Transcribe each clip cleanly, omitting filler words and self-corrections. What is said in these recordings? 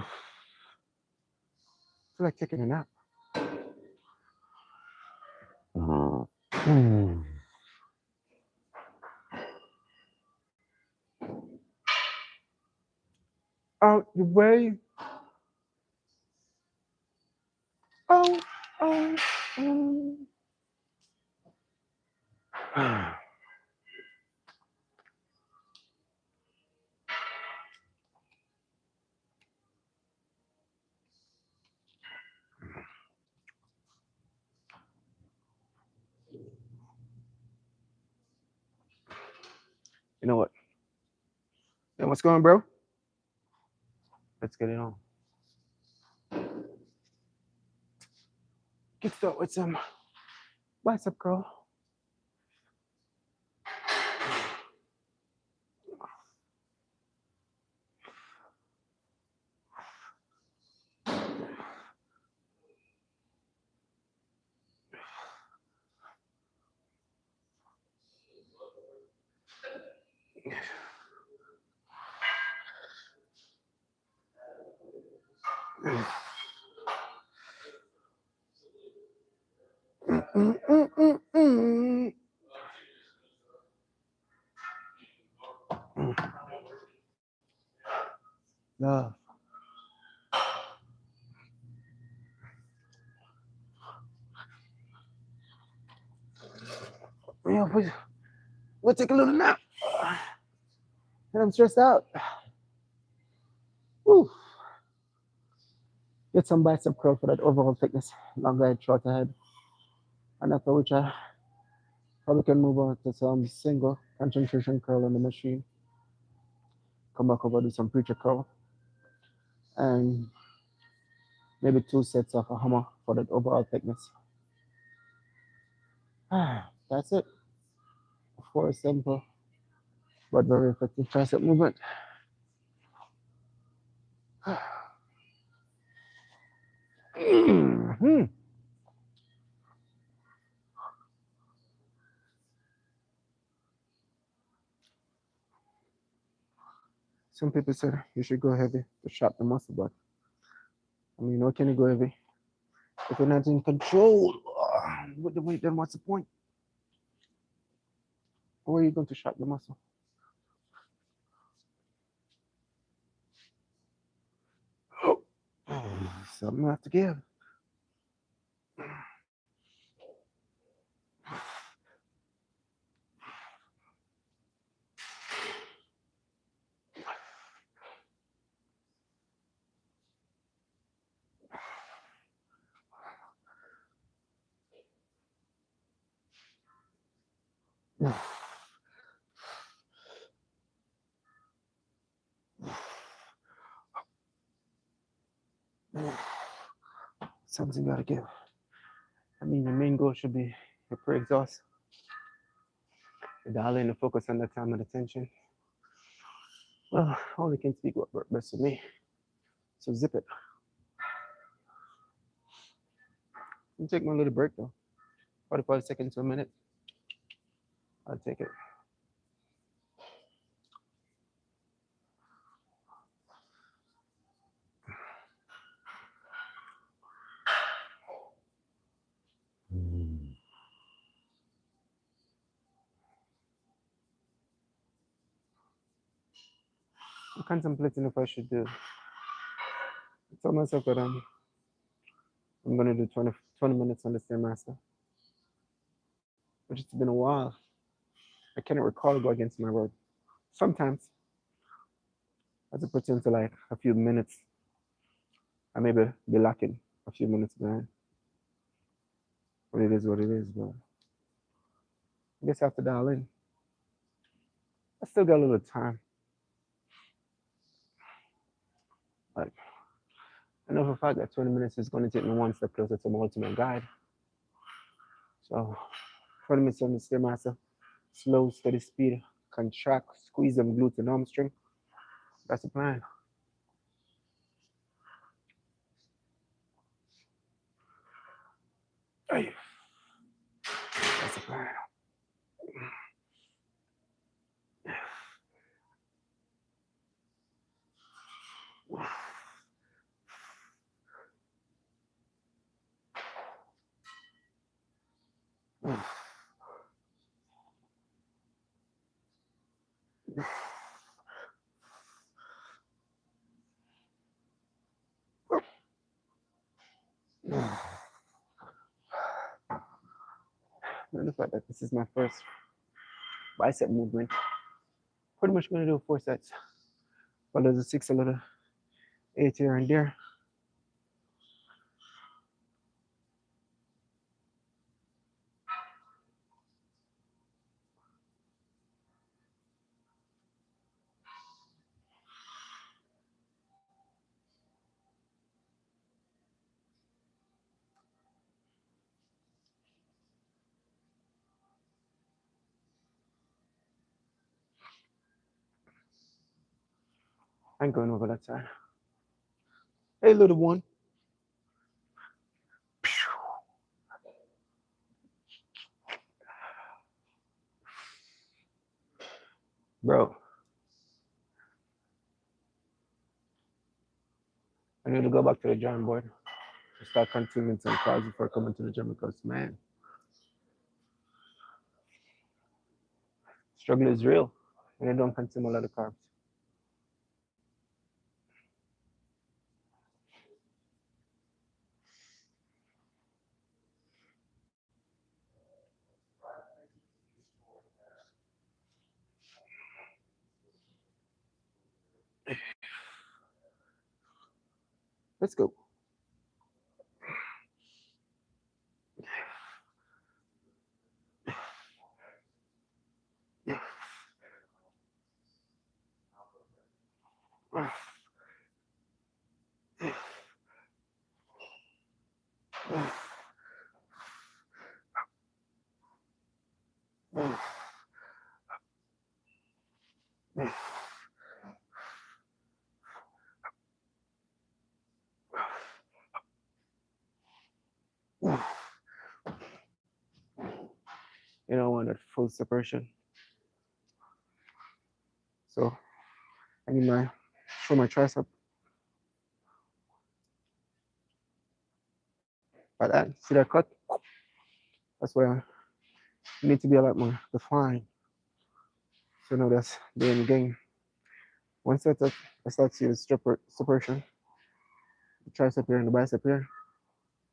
feel like taking a nap. Out the way. Oh, oh, oh. You know what? You know what's going, bro? Let's get it on. Get started with some bicep curl. Love. Yeah, we'll take a little nap. And I'm stressed out. Woo. Get some bicep curl for that overall thickness. Longer head, shorter head. And after which I probably can move on to some single concentration curl on the machine. Come back over, do some preacher curl. And maybe 2 sets of a hammer for that overall thickness. That's it. For a simple but very effective tricep movement. Mm-hmm. Some people said you should go heavy to sharp the muscle, but I mean, how can you go heavy if you're not in control with the weight? Then what's the point? Or are you going to sharp the muscle? Something I have to give. Something gotta give. I mean, the main goal should be your pre-exhaust. You dial in the focus on the time and attention. Well, I only can speak what worked best for me. So zip it. I'll take my little break though. 45 seconds to a minute. I'll take it. I'm contemplating if I should do. I told myself that I'm gonna do 20 minutes on the Stairmaster, which it's been a while. I cannot recall go against my word. Sometimes, as it pertains to like a few minutes, I may be lacking a few minutes behind. But it is what it is, but I guess I have to dial in. I still got a little time. Like, I know for a fact that 20 minutes is going to take me one step closer to my ultimate guide. So, 20 minutes on the Stairmaster, slow, steady speed, contract, squeeze them glutes and hamstring. That's the plan. Hey, that's the plan. And the fact that this is my first bicep movement, pretty much gonna do 4 sets. But there's a 6, a little 8 here and there. I'm going over that side. Hey, little one. Bro, I need to go back to the drawing board to start consuming some carbs before coming to the gym because, man, struggle is real and I don't consume a lot of carbs. Let's go. You don't want that full separation. So I need my show my tricep. But that, see that cut? That's where you need to be a lot more defined. So now that's the end game. Once I start seeing the separation, the tricep here and the bicep here,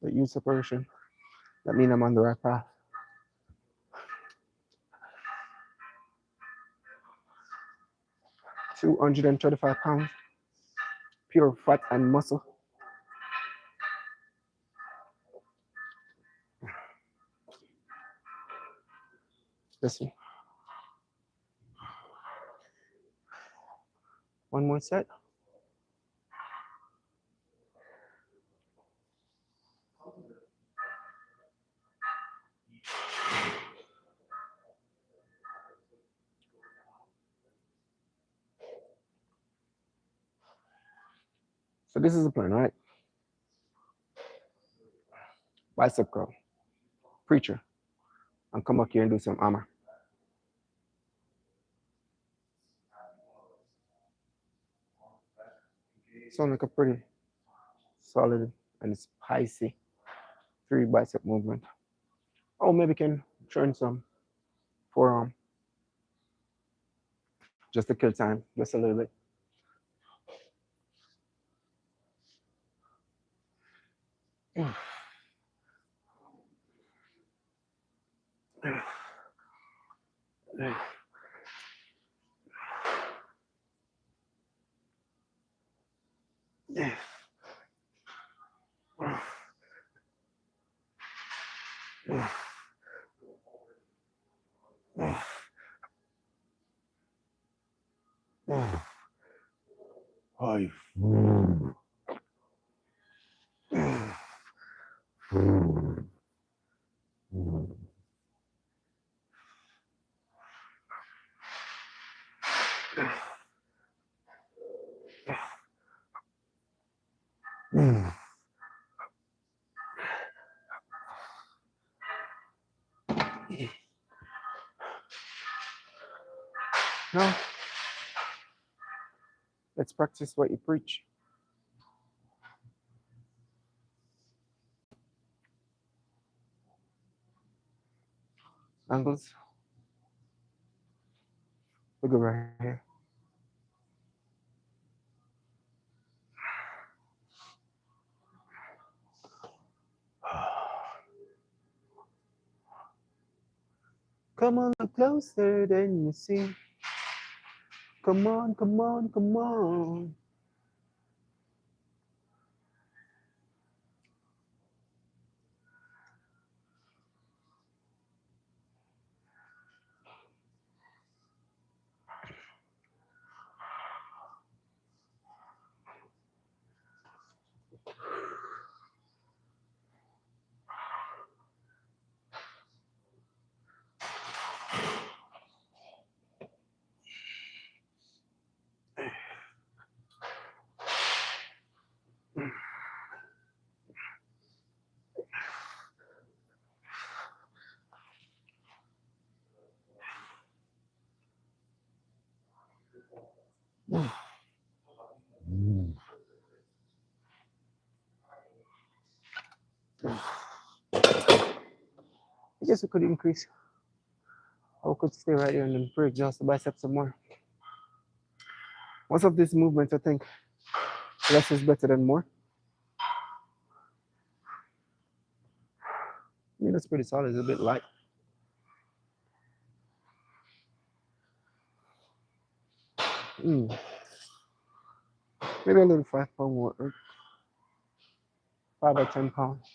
the U separation, that means I'm on the right path. 235 pounds, pure fat and muscle. Listen. One more set. So this is the plan, right? Bicep curl, preacher, and come back here and do some armor. Sound like a pretty solid and spicy 3 bicep movement. Oh, maybe can turn some forearm just to kill time, just a little bit. Five. Now, let's practice what you preach. Angles. We go right here. Come on, look closer than you see. Come on, come on, come on. I guess we could increase. Or we could stay right here and then break just the biceps some more. Most of these movements, I think less is better than more. I mean, that's pretty solid. It's a bit light. Maybe a little 5 pound more, 5 or 10 pounds.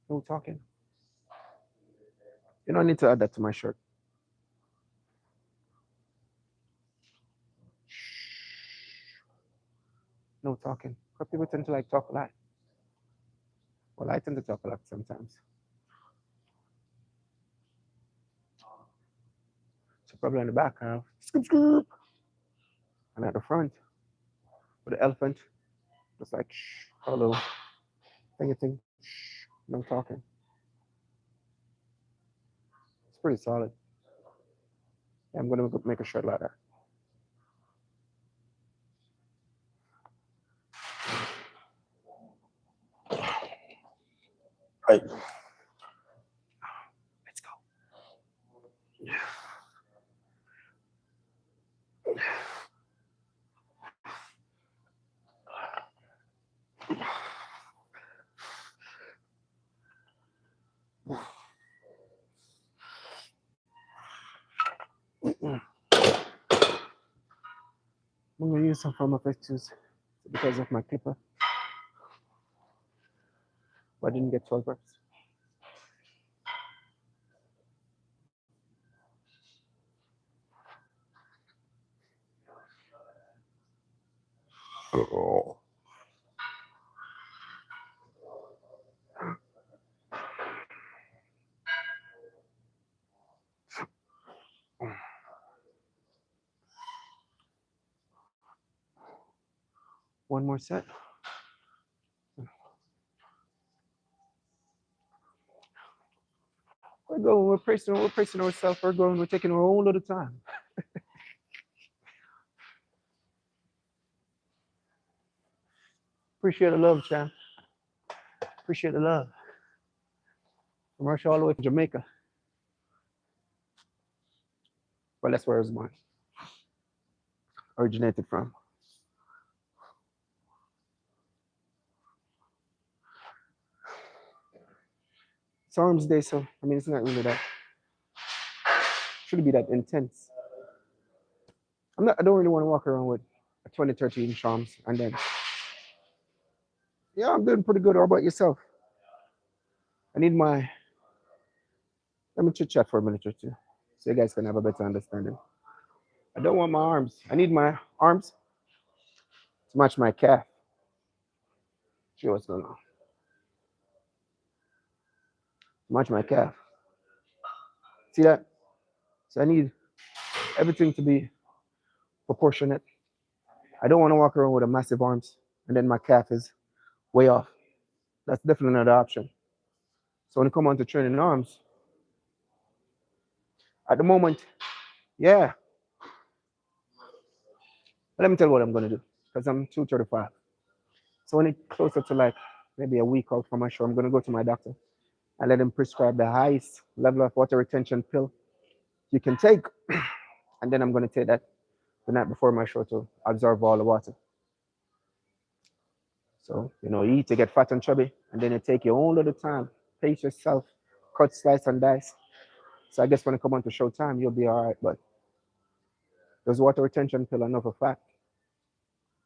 No talking. You don't need to add that to my shirt. No talking. But people tend to like talk a lot. Well, I tend to talk a lot sometimes. So probably in the back, scoop scoop, and at the front, with the elephant, just like hello, thing, no talking. It's pretty solid. Yeah, I'm gonna make a shirt like that. Right. Let's go. I'm gonna use some form of X2s because of my clipper, but I didn't get 12 reps. Oh. One more set. We're going, we're pacing ourselves, we're going, we're taking our own little time. Appreciate the love, champ. Appreciate the love. From Russia all the way to Jamaica. Well, that's where I was born. Originated from. It's Arms Day, so I mean, it's not really that. Shouldn't be that intense. I don't really want to walk around with a 20, 30 inch arms and then. Yeah, I'm doing pretty good. How about yourself? I need my. Let me chit chat for a minute or two. so you guys can have a better understanding. I don't want my arms. I need my arms to match my calf. See what's going on. Match my calf. See that? So I need everything to be proportionate. I don't want to walk around with a massive arms and then my calf is way off. That's definitely not an option. So when you come on to training arms, at the moment, yeah, let me tell you what I'm gonna do because I'm 235. So when it's closer to like maybe a week out from my show, I'm gonna go to my doctor and let him prescribe the highest level of water retention pill you can take, and then I'm gonna take that the night before my show to absorb all the water. So you eat to get fat and chubby, and then you take your own little time, pace yourself, cut, slice, and dice. So I guess when you come on to show time, you'll be all right. But those water retention pill are not a fact.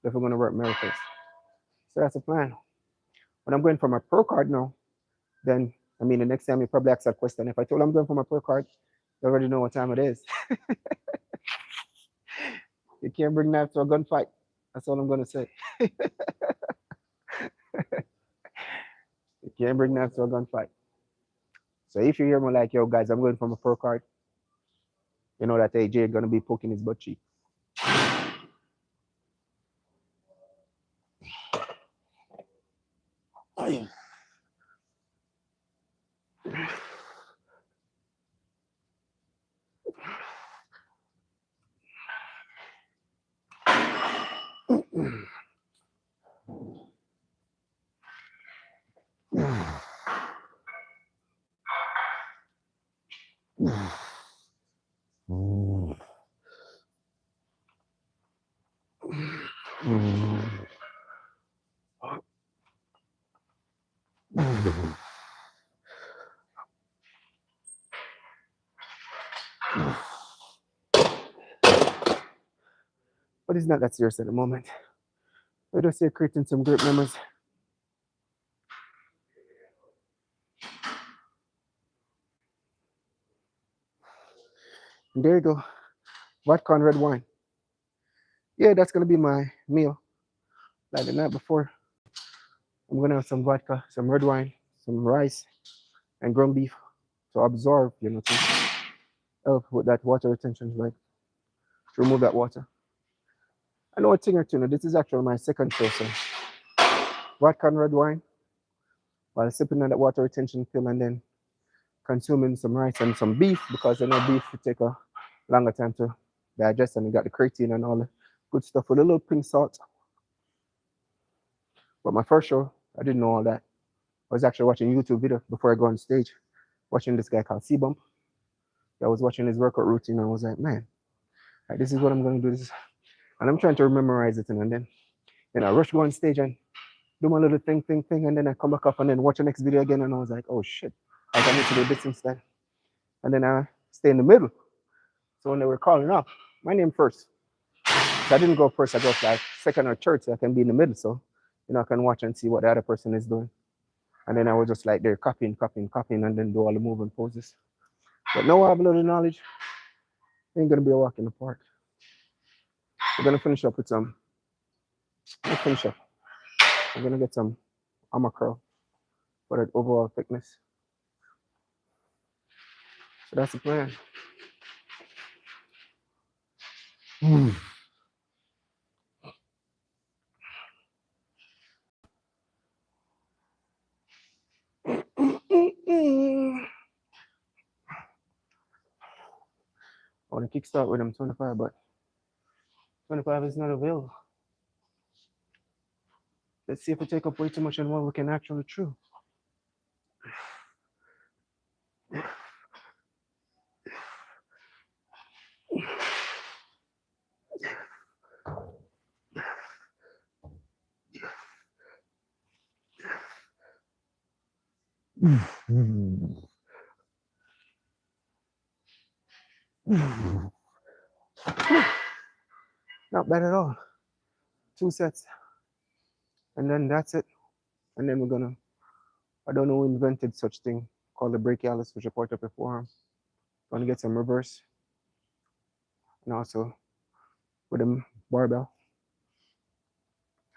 If we're gonna work miracles, so that's the plan. When I'm going for my pro card now, then I mean the next time you probably ask that question. If I told I'm going for my pro card, you already know what time it is. You can't bring knives to a gunfight. That's all I'm gonna say. You can't bring knives to a gunfight. So if you hear me like, yo guys, I'm going for my pro card, you know that AJ gonna be poking his butt cheek. But it's not that serious at the moment. We're just here creating some great memories. And there you go. Vodka and red wine. Yeah, that's gonna be my meal. Like the night before, I'm gonna have some vodka, some red wine, some rice, and ground beef to absorb, to help with that water retention, like to remove that water. I know a thing or two. Now, this is actually my second show, so vodka and red wine while sipping on that water retention pill and then consuming some rice and some beef because I know beef would take a longer time to digest and you got the creatine and all the good stuff with a little pink salt. But my first show, I didn't know all that. I was actually watching a YouTube video before I go on stage, watching this guy called C-Bump. I was watching his workout routine and I was like, man, like, this is what I'm going to do. This, and I'm trying to memorize it. And then, I rush go on stage and do my little thing, and then I come back up and then watch the next video again. And I was like, oh shit, I need to do this instead. And then I stay in the middle. So when they were calling up, my name first. So I didn't go first, I go like second or third, so I can be in the middle. So, I can watch and see what the other person is doing. And then I was just like there copying, and then do all the moving poses. But now I have a little knowledge. Ain't gonna be a walk in the park. We're gonna finish up with some. Let's finish up. I'm gonna get some armor curl for that overall thickness. So that's the plan. I want to kickstart with them 25, but 25 is not available. Let's see if we take up way too much and what we can actually chew. Not bad at all. 2 sets. And then that's it. And then we're gonna, I don't know who invented such thing called the brachialis, which is part of your forearm. Gonna get some reverse and also with a barbell.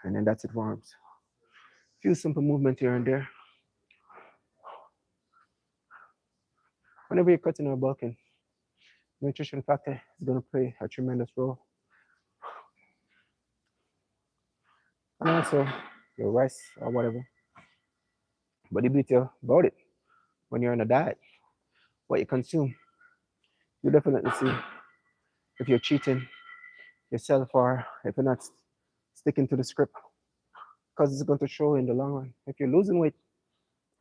And then that's it for arms. Few simple movement here and there. Whenever you're cutting or bulking, nutrition factor is going to play a tremendous role. And also your rice or whatever. But the beauty about it, when you're on a diet, what you consume, you definitely see if you're cheating yourself or if you're not sticking to the script, because it's going to show in the long run. If you're losing weight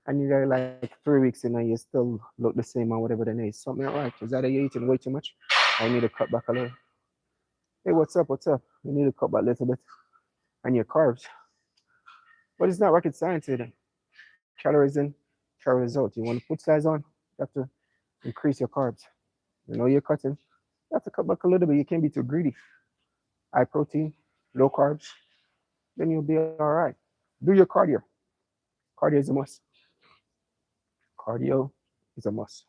and you're like 3 weeks in and you still look the same or whatever, then hey, something not right. Is either you're eating way too much or you need to cut back a little. Hey, what's up? What's up? You need to cut back a little bit on your carbs. But it's not rocket science either. Calories in, calories out. You want to put size on, you have to increase your carbs. You know you're cutting, you have to cut back a little bit. You can't be too greedy. High protein, low carbs, then you'll be all right. Do your cardio. Cardio is a must. Cardio is a must.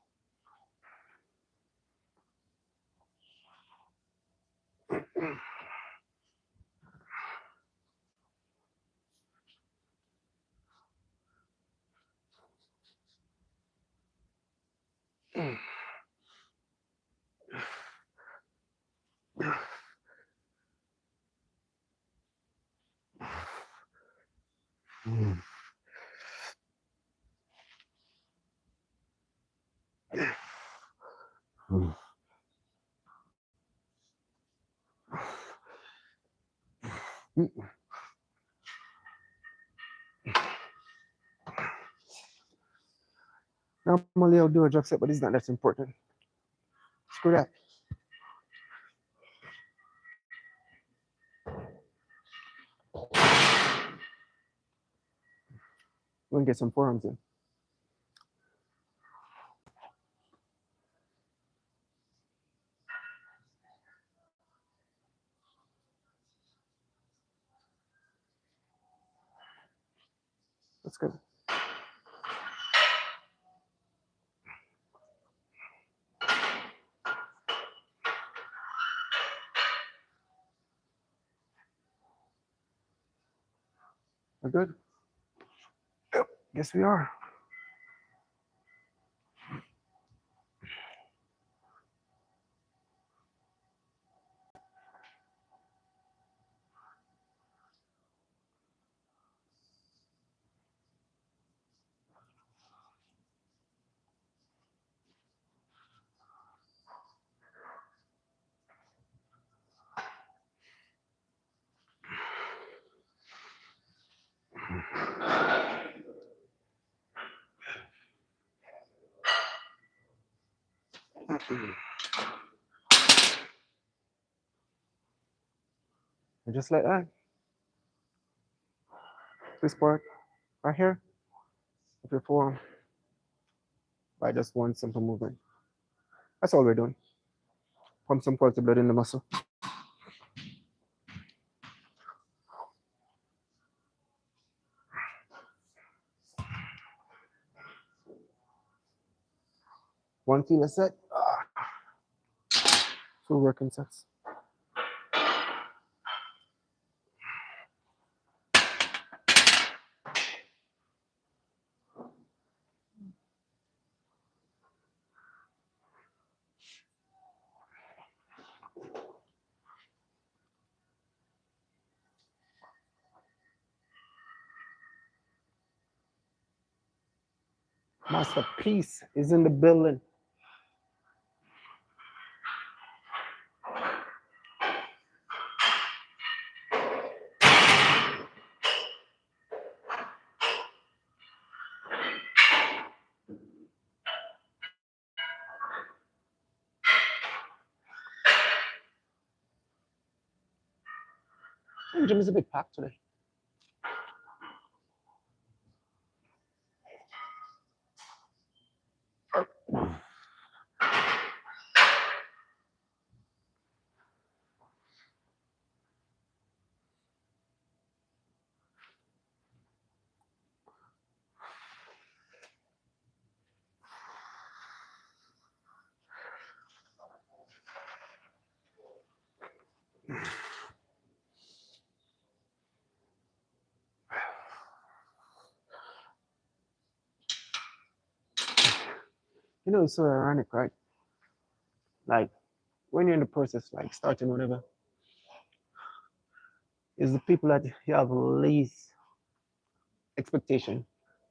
Normally I'll do a drop set, but it's not that important. Screw that. We're gonna get some forearms in. That's good. We're good. Yep. Yes, we are. And just like that, this part right here of your forearm by just one simple movement. That's all we're doing. Pump some quality blood in the muscle. One kilo set, two working sets. Masterpiece is in the building. The gym is a bit packed today. You know, it's so ironic, right? Like when you're in the process, like starting whatever, is the people that you have least expectation,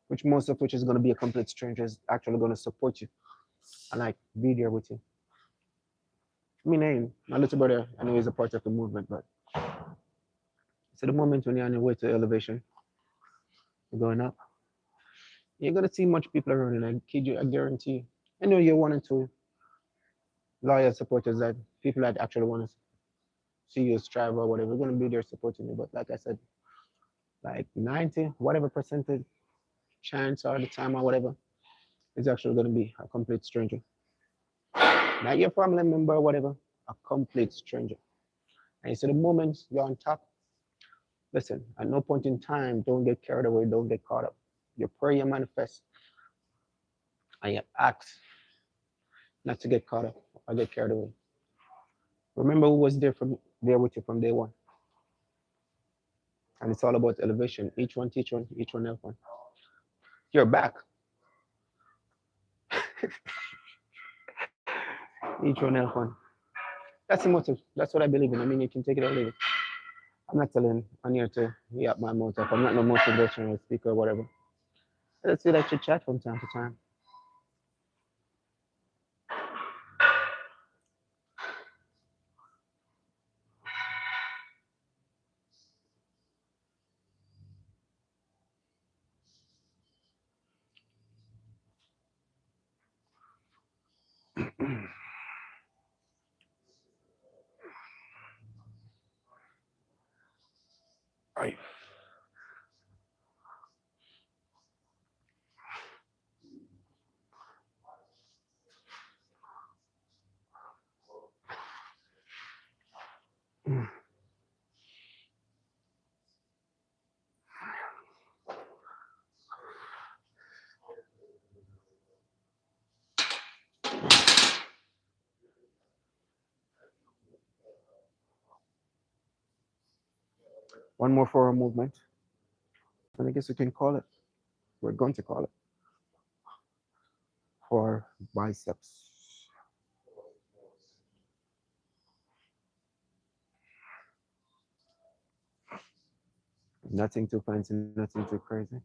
which most of which is going to be a complete stranger, is actually going to support you and like be there with you. I mean, hey, my little brother, I know he's a part of the movement, but so the moment when you're on your way to elevation, you're going up, you're going to see much people around, and I kid you, I guarantee you. I know you're one and two loyal supporters that people that actually want to see you strive or whatever, are going to be there supporting you. But like I said, like 90, whatever percentage chance or the time or whatever, is actually going to be a complete stranger. Not your family member or whatever, a complete stranger. And you see the moment you're on top, listen, at no point in time, don't get carried away, don't get caught up. You pray, you manifest, and you act not to get caught up or get carried away. Remember who was there with you from day one. And it's all about elevation. Each one teach one, each one help one. You're back. Each one help one. That's the motive. That's what I believe in. I mean, you can take it or leave it. I'm not telling on here to yap my mouth up. I'm not no motivational speaker or whatever. Let's do that chit chat from time to time. Right. One more for a movement. And I guess we can call it. We're going to call it for biceps. Nothing too fancy, nothing too crazy.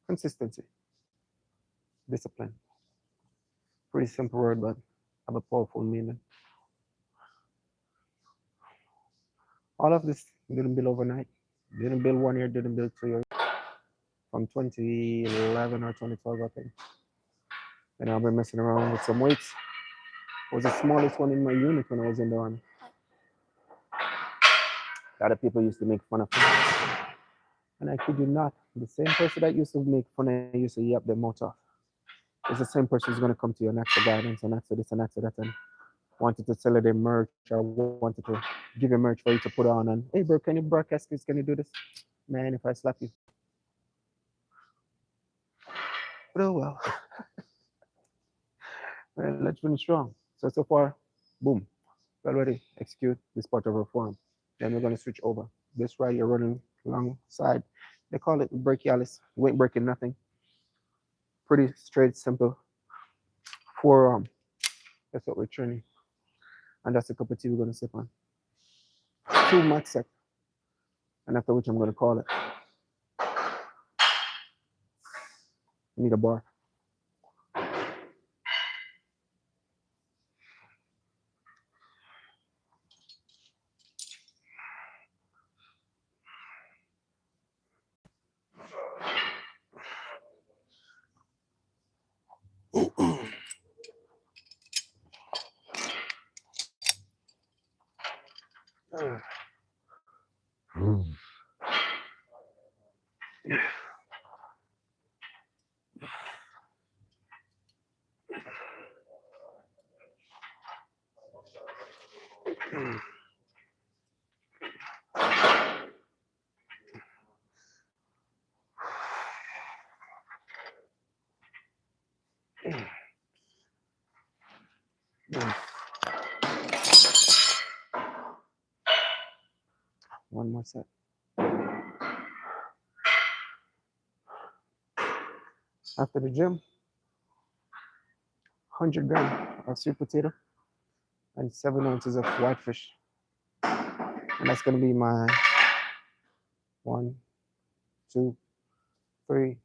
Consistency, discipline. Pretty simple word, but have a powerful meaning. All of this didn't build overnight. Didn't build 1 year, didn't build 2 years. From 2011 or 2012, I think. And I've been messing around with some weights. I was the smallest one in my unit when I was in the army. A lot of people used to make fun of me. And I kid you not, the same person that used to make fun of you used to yap their mouth off. It's the same person who's going to come to you and ask for guidance and ask for this and ask for that and wanted to sell their merch or wanted to give you merch for you to put on and, hey bro, can you broadcast this? Can you do this? Man, if I slap you. But oh well. Man, let's finish strong. So far, boom. Already execute this part of reform. Then we're going to switch over. This right, you're running alongside. They call it brachialis. You ain't breaking nothing. Pretty straight, simple. Forearm. That's what we're training. And that's a cup of tea we're going to sip on. 2 max set. And after which I'm going to call it. I need a bar. more set. After the gym, 100 grams of sweet potato and 7 ounces of whitefish. And that's going to be my 1, 2, 3,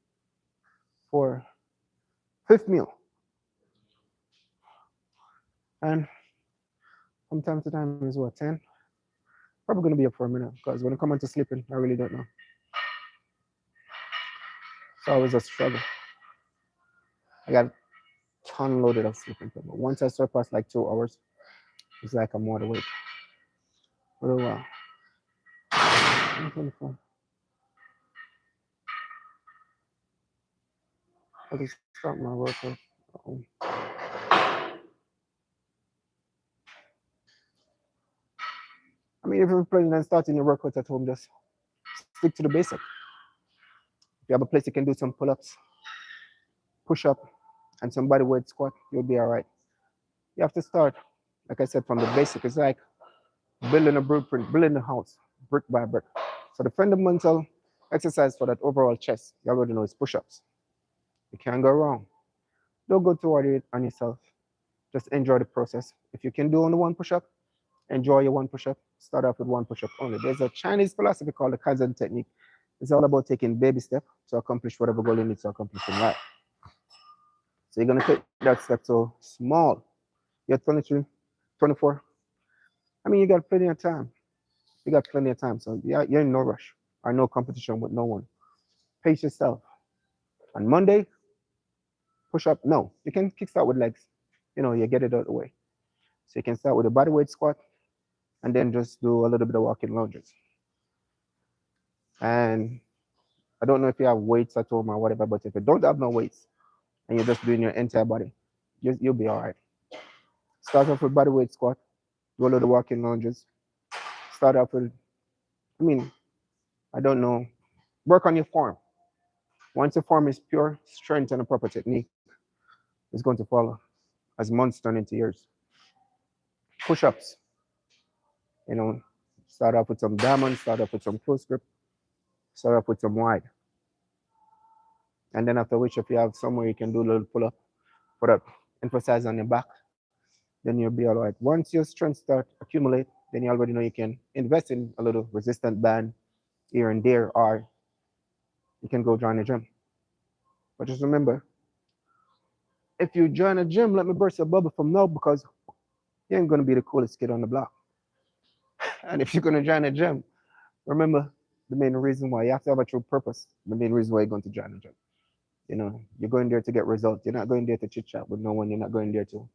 4, 5th meal. And from time to time is what, 10? Probably going to be up for a minute because when I come on to sleeping, I really don't know. It's always a struggle. I got a ton loaded of sleeping. But once I surpass like 2 hours, it's like I'm wide awake. For a while. 124. I just start my workout. I mean, if you're planning on starting your workout at home, just stick to the basic. If you have a place you can do some pull-ups, push-up, and some body weight squat, you'll be all right. You have to start, like I said, from the basic. It's like building a blueprint, building a house, brick by brick. So the fundamental exercise for that overall chest, you already know, is push-ups. You can't go wrong. Don't go too hard on yourself. Just enjoy the process. If you can do only one push-up, enjoy your one push-up. Start off with one push-up only. There's a Chinese philosophy called the Kaizen technique. It's all about taking baby steps to accomplish whatever goal you need to accomplish in life. So you're going to take that step so small. You're 23, 24. I mean, you got plenty of time. You got plenty of time. So you're in no rush or no competition with no one. Pace yourself. On Monday, push up. No, you can kickstart with legs. You get it out of the way. So you can start with a body weight squat and then just do a little bit of walking lunges. And I don't know if you have weights at home or whatever, but if you don't have no weights and you're just doing your entire body, you'll be all right. Start off with body weight squat, do a little walking lunges. Start off with, I don't know, work on your form. Once your form is pure, strength and a proper technique is going to follow as months turn into years. Push-ups, start off with some diamond, start off with some close grip, start off with some wide. And then after which, if you have somewhere you can do a little pull-up, put up, emphasize on your back, then you'll be all right. Once your strength start accumulate, then you already know you can invest in a little resistant band here and there, or you can go join a gym. But just remember, if you join a gym, let me burst your bubble from now, because you ain't gonna be the coolest kid on the block. And if you're gonna join a gym, remember the main reason why you have to have a true purpose. The main reason why you're going to join a gym. You're going there to get results. You're not going there to chit chat with no one. You're not going there to.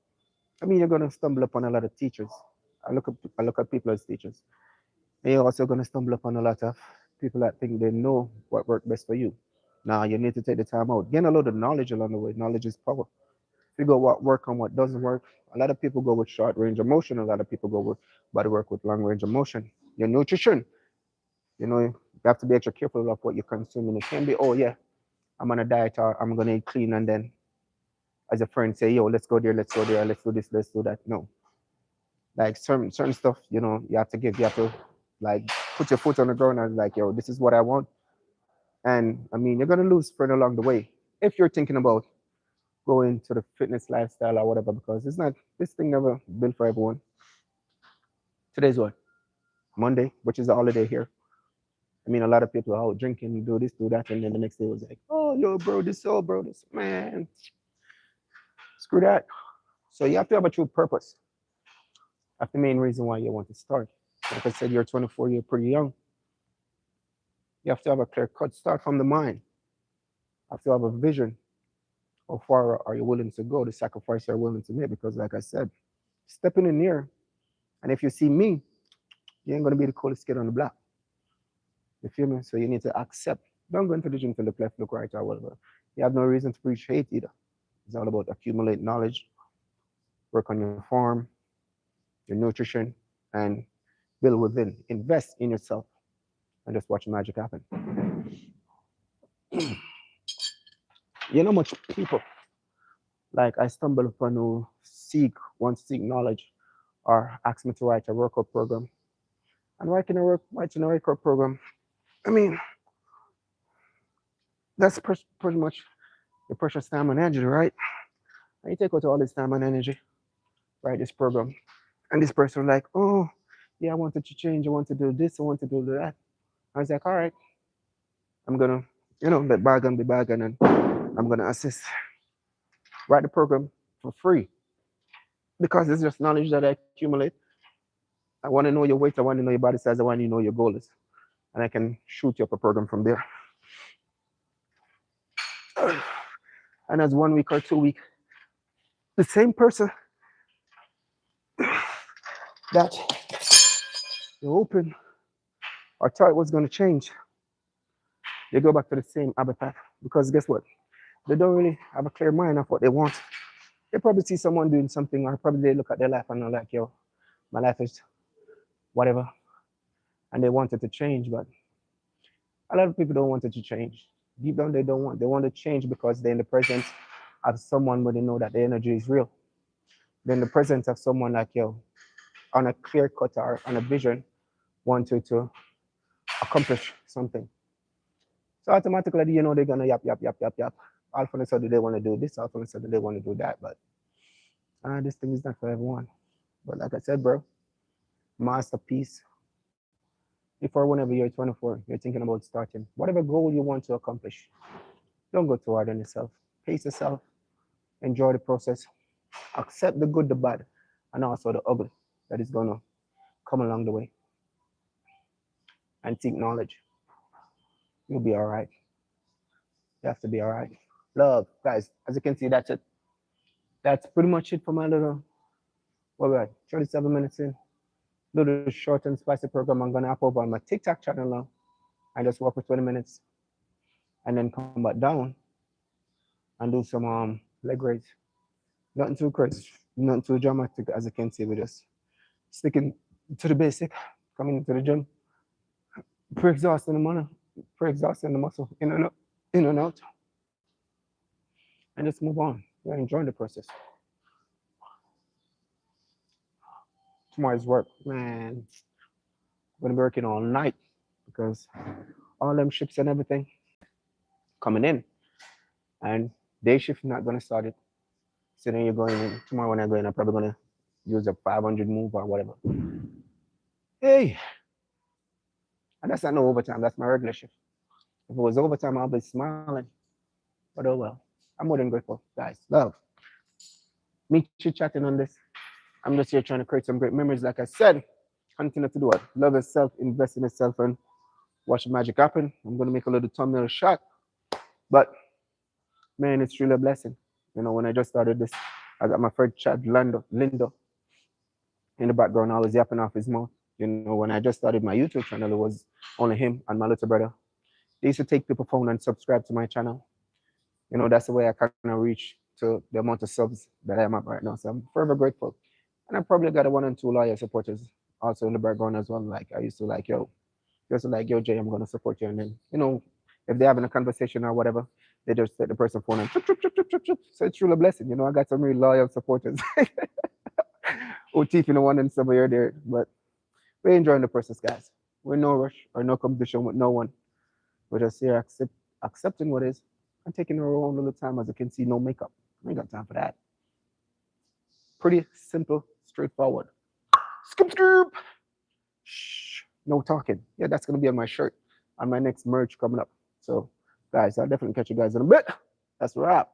You're going to stumble upon a lot of teachers. I look at people as teachers. And you're also going to stumble upon a lot of people that think they know what works best for you. Now you need to take the time out. Gain a lot of knowledge along the way. Knowledge is power. Figure out what works and what doesn't work. A lot of people go with short range of motion. A lot of people go with body work with long range of motion. Your nutrition. You have to be extra careful of what you're consuming. It can't be, oh yeah, I'm on a diet or I'm gonna eat clean, and then as a friend say, yo, let's go there, let's do this, let's do that. No. Like certain stuff, you have to give. You have to like put your foot on the ground and like, yo, this is what I want. And you're gonna lose friend along the way if you're thinking about going to the fitness lifestyle or whatever, because this thing never built for everyone. Today's what? Monday, which is a holiday here. A lot of people are out drinking, do this, do that, and then the next day was like, oh, yo, bro, this, man. Screw that. So you have to have a true purpose. That's the main reason why you want to start. Like I said, you're 24, you're pretty young. You have to have a clear cut. Start from the mind. You have to have a vision. How far are you willing to go, the sacrifice you're willing to make? Because like I said, stepping in here, and if you see me, you ain't going to be the coolest kid on the block. You feel me? So you need to accept. Don't go into the gym to look left, look right, or whatever. You have no reason to preach hate either. It's all about accumulate knowledge, work on your form, your nutrition, and build within. Invest in yourself, and just watch magic happen. Much people, like I stumble upon who want to seek knowledge, or ask me to write a workout program. And watching a workout program, I mean, that's pretty much the precious time and energy, right? And you take out all this time and energy, right? This program, and this person like, oh, yeah, I wanted to change, I want to do this, I want to do that. I was like, all right, I'm gonna, be bargain, and I'm gonna assist. Write the program for free because it's just knowledge that I accumulate. I want to know your weight, I want to know your body size, I want to know your goals, and I can shoot you up a program from there. And as 1 week or 2 week, the same person that you open or thought it was going to change, they go back to the same habitat because guess what? They don't really have a clear mind of what they want. They probably see someone doing something, or probably they look at their life and they're like, yo, my life is whatever. And they want it to change, but a lot of people don't want it to change. Deep down, they don't want. They want to change because they're in the presence of someone where they know that the energy is real. They're in the presence of someone like yo, on a clear cut or on a vision, wanted to accomplish something. So automatically, they're gonna yap, yap, yap, yap, yap. All of a sudden, they want to do this. All of a sudden, they want to do that. But this thing is not for everyone. But like I said, bro, masterpiece. Before whenever you're 24, you're thinking about starting whatever goal you want to accomplish. Don't go too hard on yourself. Pace yourself. Enjoy the process. Accept the good, the bad, and also the ugly that is gonna come along the way. And seek knowledge. You'll be all right. You have to be all right. Love, guys. As you can see, that's it. That's pretty much it for my little, what we 37 minutes in. Little short and spicy program. I'm gonna up over on my TikTok channel now and just work for 20 minutes and then come back down and do some leg raise. Nothing too crazy, nothing too dramatic, as you can see. We're just sticking to the basic, coming into the gym, pre-exhausting the money, pre-exhausting the muscle, in and out, and just move on. We're enjoying the process. Tomorrow's work, man. I'm gonna be working all night because all them ships and everything coming in, and day shift not gonna start it. So then you're going in tomorrow when I go in. I'm probably gonna use a 500 move or whatever. Hey, and that's not no overtime. That's my regular shift. If it was overtime, I'll be smiling. But oh well. I'm more than grateful, guys. Love. Me chit chatting on this. I'm just here trying to create some great memories. Like I said, continue to do it. Love yourself, invest in yourself, and watch the magic happen. I'm gonna make a little thumbnail shot. But man, it's really a blessing. When I just started this, I got my first chat, Lindo, in the background. I was yapping off his mouth. When I just started my YouTube channel, it was only him and my little brother. They used to take people's phone and subscribe to my channel. That's the way I kind of reach to the amount of subs that I am at right now. So I'm forever grateful. And I probably got a 1 and 2 loyal supporters also in the background as well. Like I used to like, yo, Jay, I'm gonna support you. And then, if they're having a conversation or whatever, they just take the person's phone and chup, chup, chup, chup, chup, chup. So it's truly a blessing. I got some really loyal supporters. Otif in the one and some here there. But we're enjoying the process, guys. We're no rush or no competition with no one. We're just here accepting what is and taking our own little time. As you can see, no makeup. I ain't got time for that. Pretty simple, straightforward. Scoop, scoop. Shh, no talking. Yeah, that's gonna be on my shirt on my next merch coming up. So, guys, I'll definitely catch you guys in a bit. That's a wrap.